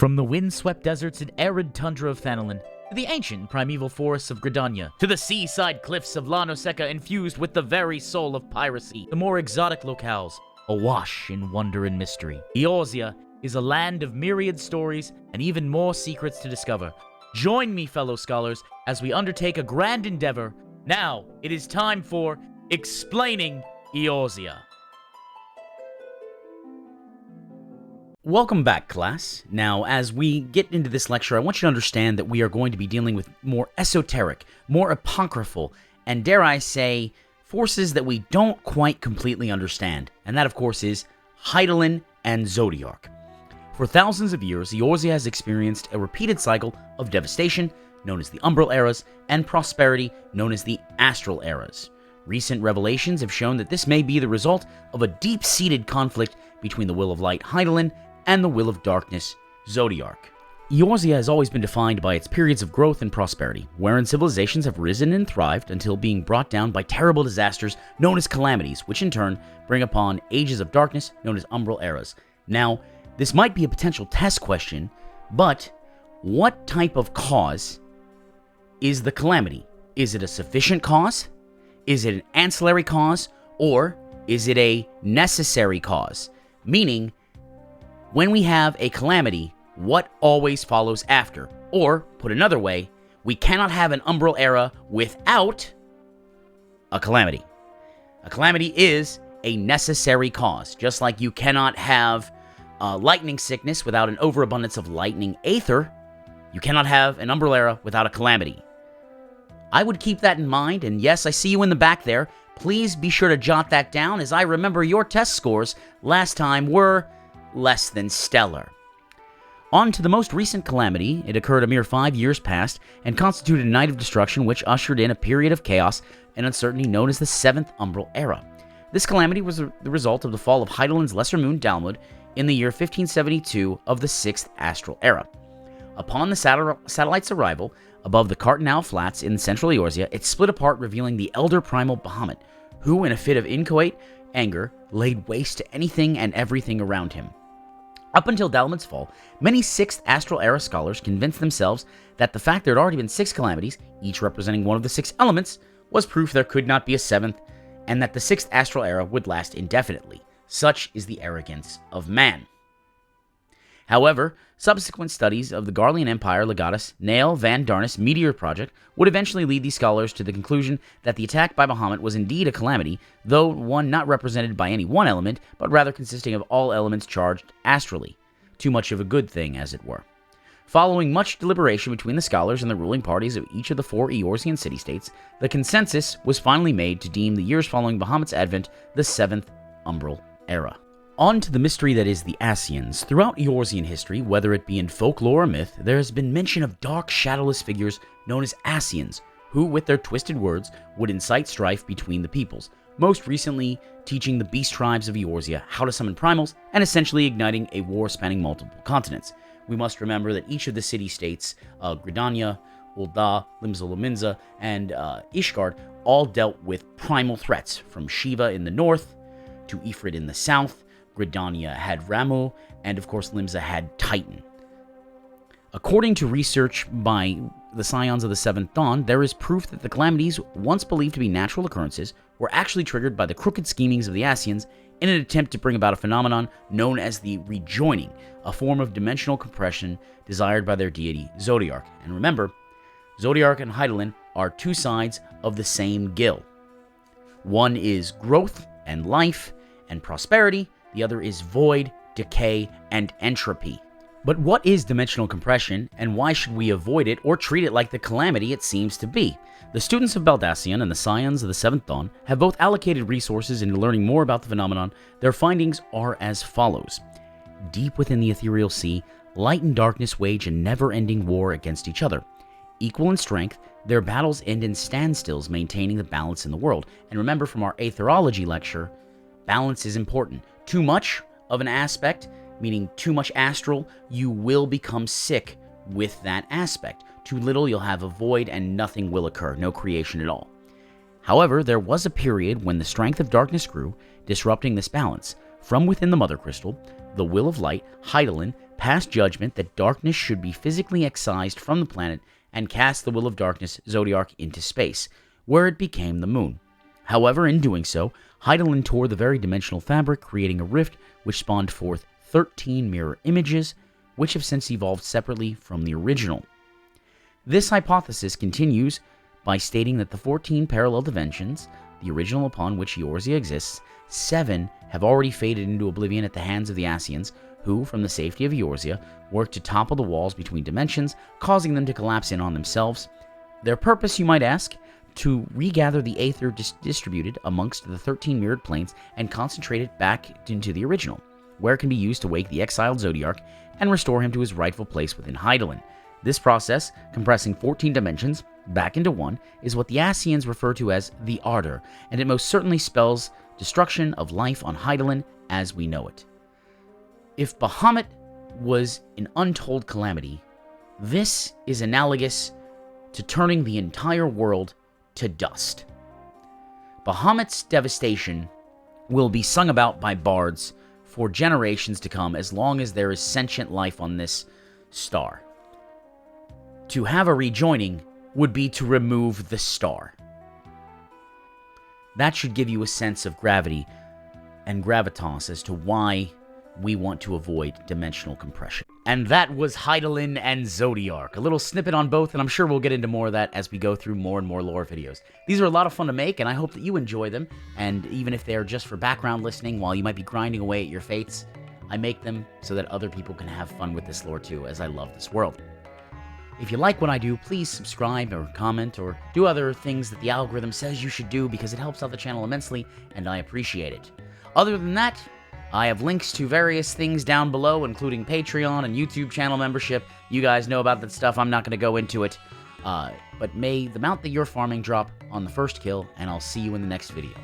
From the wind-swept deserts and arid tundra of Thanalin, to the ancient primeval forests of Gridania, to the seaside cliffs of La Noseca infused with the very soul of piracy, the more exotic locales, awash in wonder and mystery. Eorzea is a land of myriad stories and even more secrets to discover. Join me, fellow scholars, as we undertake a grand endeavor. Now, it is time for Explaining Eorzea. Welcome back, class. Now, as we get into this lecture, I want you to understand that we are going to be dealing with more esoteric, more apocryphal, and dare I say, forces that we don't quite completely understand. And that, of course, is Hydaelyn and Zodiark. For thousands of years, Eorzea has experienced a repeated cycle of devastation, known as the Umbral Eras, and prosperity, known as the Astral Eras. Recent revelations have shown that this may be the result of a deep-seated conflict between the will of light, Hydaelyn, and the will of darkness, Zodiark. Eorzea has always been defined by its periods of growth and prosperity, wherein civilizations have risen and thrived until being brought down by terrible disasters known as calamities, which in turn bring upon ages of darkness known as Umbral Eras. Now, this might be a potential test question, but what type of cause is the calamity? Is it a sufficient cause? Is it an ancillary cause? Or is it a necessary cause? Meaning, when we have a calamity, what always follows after? Or, put another way, we cannot have an Umbral Era without a calamity. A calamity is a necessary cause, just like you cannot have lightning sickness without an overabundance of lightning aether. You cannot have an Umbral Era without a calamity. I would keep that in mind, and yes, I see you in the back there. Please be sure to jot that down, as I remember your test scores last time were less than stellar. On to the most recent calamity. It occurred a mere 5 years past and constituted a night of destruction which ushered in a period of chaos and uncertainty known as the 7th Umbral Era. This calamity was the result of the fall of Hydaelyn's lesser moon Dalmud in the year 1572 of the 6th Astral Era. Upon the satellite's arrival above the Cartanal Flats in central Eorzea, it split apart, revealing the elder primal Bahamut, who, in a fit of inchoate anger, laid waste to anything and everything around him. Up until Dalmud's fall, many 6th Astral Era scholars convinced themselves that the fact there had already been 6 calamities, each representing one of the 6 elements, was proof there could not be a 7th, and that the 6th Astral Era would last indefinitely. Such is the arrogance of man. However, subsequent studies of the Garlean Empire legatus Nail Van Darnus Meteor Project would eventually lead these scholars to the conclusion that the attack by Bahamut was indeed a calamity, though one not represented by any one element, but rather consisting of all elements charged astrally. Too much of a good thing, as it were. Following much deliberation between the scholars and the ruling parties of each of the 4 Eorzean city-states, the consensus was finally made to deem the years following Bahamut's advent the 7th Umbral Era. On to the mystery that is the Ascians. Throughout Eorzean history, whether it be in folklore or myth, there has been mention of dark, shadowless figures known as Ascians, who, with their twisted words, would incite strife between the peoples, most recently teaching the beast tribes of Eorzea how to summon primals and essentially igniting a war spanning multiple continents. We must remember that each of the city-states, Gridania, Ul'dah, Limsa-Lominsa, and Ishgard, all dealt with primal threats, from Shiva in the north to Ifrit in the south. Gridania had Ramu, and of course Limsa had Titan. According to research by the Scions of the Seventh Dawn, there is proof that the calamities, once believed to be natural occurrences, were actually triggered by the crooked schemings of the Ascians in an attempt to bring about a phenomenon known as the rejoining, a form of dimensional compression desired by their deity Zodiark. And remember, Zodiark and Hydaelyn are 2 sides of the same gill. One is growth and life and prosperity, the other is void, decay, and entropy. But what is dimensional compression, and why should we avoid it or treat it like the calamity it seems to be? The students of Baldassian and the Scions of the Seventh Dawn have both allocated resources into learning more about the phenomenon. Their findings are as follows. Deep within the ethereal sea, light and darkness wage a never-ending war against each other. Equal in strength, their battles end in standstills, maintaining the balance in the world. And remember from our Aetherology lecture, balance is important. Too much of an aspect, meaning too much astral, you will become sick with that aspect. Too little, you'll have a void and nothing will occur, no creation at all. However, there was a period when the strength of darkness grew, disrupting this balance. From within the Mother Crystal, the will of light, Hydaelyn, passed judgment that darkness should be physically excised from the planet and cast the will of darkness, Zodiark, into space, where it became the moon. However, in doing so, Hydaelyn tore the very dimensional fabric, creating a rift which spawned forth 13 mirror images, which have since evolved separately from the original. This hypothesis continues by stating that the 14 parallel dimensions, the original upon which Eorzea exists, 7 have already faded into oblivion at the hands of the Ascians, who, from the safety of Eorzea, work to topple the walls between dimensions, causing them to collapse in on themselves. Their purpose, you might ask? To regather the aether distributed amongst the 13 mirrored planes and concentrate it back into the original, where it can be used to wake the exiled Zodiark and restore him to his rightful place within Hydaelyn. This process, compressing 14 dimensions back into one, is what the Ascians refer to as the Ardor, and it most certainly spells destruction of life on Hydaelyn as we know it. If Bahamut was an untold calamity, this is analogous to turning the entire world to dust. Bahamut's devastation will be sung about by bards for generations to come as long as there is sentient life on this star. To have a rejoining would be to remove the star. That should give you a sense of gravity and gravitas as to why we want to avoid dimensional compression. And that was Hydaelyn and Zodiark. A little snippet on both, and I'm sure we'll get into more of that as we go through more and more lore videos. These are a lot of fun to make, and I hope that you enjoy them, and even if they're just for background listening while you might be grinding away at your fates, I make them so that other people can have fun with this lore too, as I love this world. If you like what I do, please subscribe or comment or do other things that the algorithm says you should do because it helps out the channel immensely, and I appreciate it. Other than that, I have links to various things down below, including Patreon and YouTube channel membership. You guys know about that stuff. I'm not going to go into it. But may the mount that you're farming drop on the first kill, and I'll see you in the next video.